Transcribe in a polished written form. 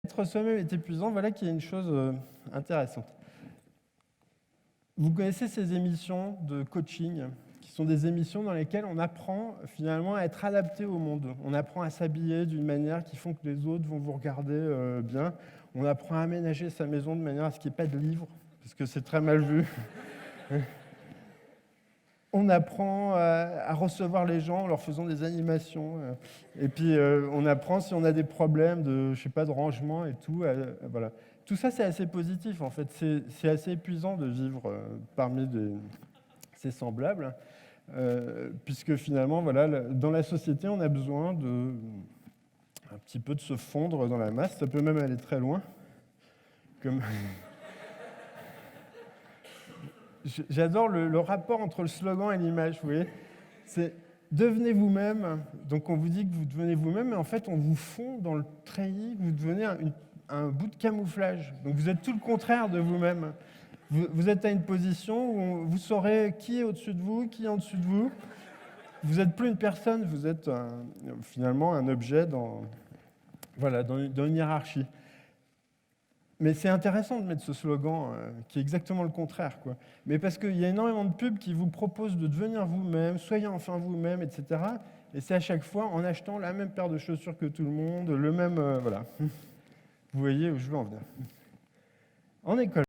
Être soi-même est épuisant, voilà qu'il y a une chose intéressante. Vous connaissez ces émissions de coaching, qui sont des émissions dans lesquelles on apprend finalement à être adapté au monde. On apprend à s'habiller d'une manière qui font que les autres vont vous regarder bien. On apprend à aménager sa maison de manière à ce qu'il n'y ait pas de livres, parce que c'est très mal vu. On apprend à recevoir les gens en leur faisant des animations. Et puis, on apprend si on a des problèmes de, je sais pas, de rangement et tout. Voilà. Tout ça, c'est assez positif, en fait. C'est assez épuisant de vivre parmi ses semblables, puisque finalement, voilà, dans la société, on a besoin un petit peu de se fondre dans la masse. Ça peut même aller très loin. Comme... J'adore le rapport entre le slogan et l'image, vous voyez. C'est « devenez vous-même ». Donc on vous dit que vous devenez vous-même, mais en fait on vous fond dans le treillis, vous devenez un bout de camouflage. Donc vous êtes tout le contraire de vous-même. Vous êtes à une position où vous saurez qui est au-dessus de vous, qui est en dessous de vous. Vous n'êtes plus une personne, vous êtes finalement un objet dans une hiérarchie. Mais c'est intéressant de mettre ce slogan qui est exactement le contraire, quoi. Mais parce qu'il y a énormément de pubs qui vous proposent de devenir vous-même, soyez enfin vous-même, etc. Et c'est à chaque fois en achetant la même paire de chaussures que tout le monde, le même... voilà. Vous voyez où je veux en venir. En école.